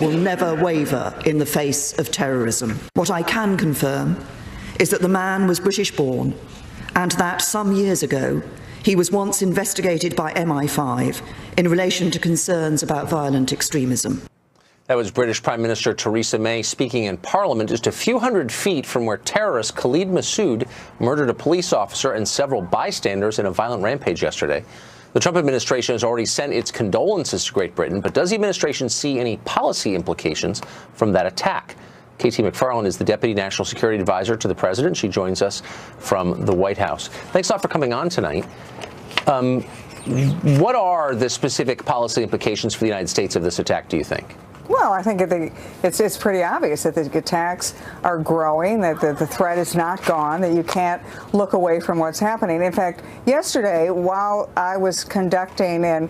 will never waver in the face of terrorism. What I can confirm is that the man was British-born and that some years ago he was once investigated by MI5 in relation to concerns about violent extremism. That was British Prime Minister Theresa May speaking in Parliament just a few hundred feet from where terrorist Khalid Masood murdered a police officer and several bystanders in a violent rampage yesterday. The Trump administration has already sent its condolences to Great Britain, but does the administration see any policy implications from that attack? KT McFarland is the Deputy National Security Advisor to the President. She joins us from the White House. Thanks a lot for coming on tonight. What are the specific policy implications for the United States of this attack, do you think? Well, I think it's pretty obvious that the attacks are growing, that the threat is not gone, that you can't look away from what's happening. In fact, yesterday, while I was conducting an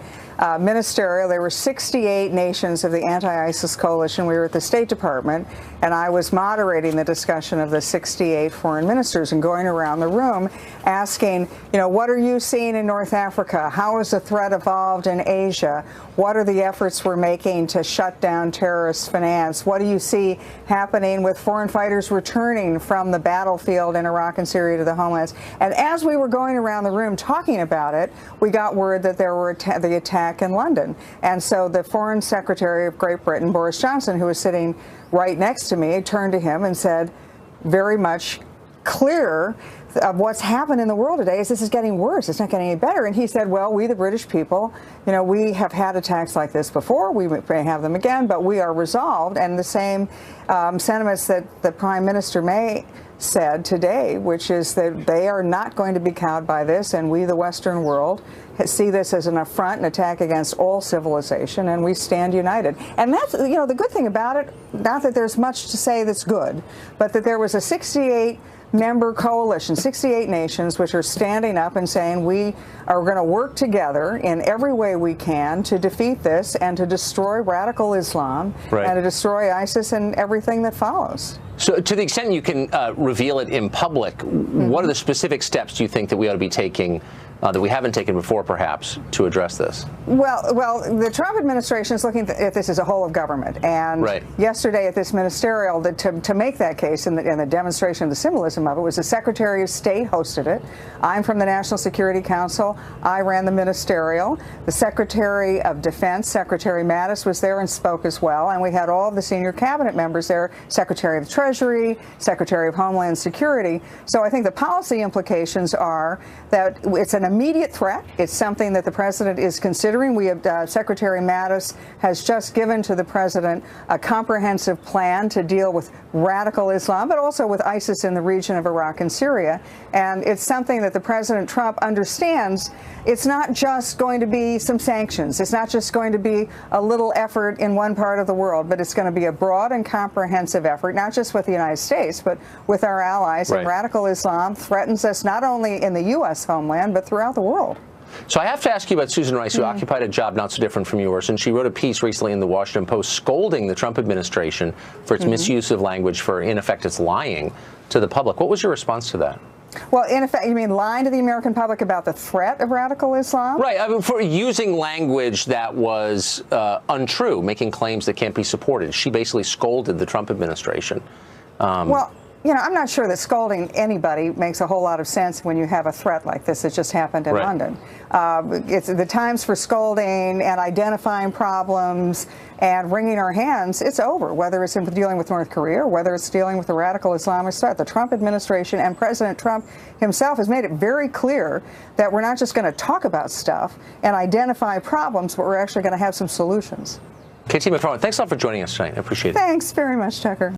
ministerial, there were 68 nations of the anti-ISIS coalition. We were at the State Department, and I was moderating the discussion of the 68 foreign ministers and going around the room asking, what are you seeing in North Africa? How has the threat evolved in Asia? What are the efforts we're making to shut down terrorist finance? What do you see happening with foreign fighters returning from the battlefield in Iraq and Syria to the homelands? And as we were going around the room talking about it, we got word that there were the attack in London. And so the Foreign Secretary of Great Britain, Boris Johnson, who was sitting right next to me, turned to him and said, very much clear of what's happened in the world today is this is getting worse. It's not getting any better. And he said, well, we, the British people, we have had attacks like this before. We may have them again, but we are resolved. And the same sentiments that the Prime Minister May said today, which is that they are not going to be cowed by this. And we, the Western world, see this as an affront, an attack against all civilization, and we stand united. And that's, the good thing about it, not that there's much to say that's good, but that there was a 68-member coalition, 68 nations, which are standing up and saying we are going to work together in every way we can to defeat this and to destroy radical Islam and to destroy ISIS and everything that follows. So to the extent you can reveal it in public, what are the specific steps do you think that we ought to be taking that we haven't taken before, perhaps, to address this? Well, the Trump administration is looking at this as a whole of government. And yesterday at this ministerial, to make that case and the demonstration of the symbolism of it was the Secretary of State hosted it. I'm from the National Security Council. I ran the ministerial. The Secretary of Defense, Secretary Mattis, was there and spoke as well. And we had all of the senior cabinet members there, Secretary of the Treasury, Secretary of Homeland Security. So I think the policy implications are that it's an immediate threat. It's something that the president is considering. We have Secretary Mattis has just given to the president a comprehensive plan to deal with radical Islam, but also with ISIS in the region of Iraq and Syria. And it's something that the President Trump understands. It's not just going to be some sanctions. It's not just going to be a little effort in one part of the world, but it's going to be a broad and comprehensive effort, not just with the United States, but with our allies. And radical Islam threatens us not only in the U.S. homeland, but throughout the world. So I have to ask you about Susan Rice, who occupied a job not so different from yours, and she wrote a piece recently in the Washington Post scolding the Trump administration for its misuse of language, for, in effect, its lying to the public. What was your response to that? Well, in effect, you mean lying to the American public about the threat of radical Islam? Right. I mean, for using language that was untrue, making claims that can't be supported. She basically scolded the Trump administration. Well, I'm not sure that scolding anybody makes a whole lot of sense when you have a threat like this that just happened in London. It's the times for scolding and identifying problems and wringing our hands, it's over, whether it's in dealing with North Korea or whether it's dealing with the radical Islamist threat. The Trump administration and President Trump himself has made it very clear that we're not just going to talk about stuff and identify problems, but we're actually going to have some solutions. KT McFarland, thanks a lot for joining us tonight. I appreciate it. Thanks very much, Tucker.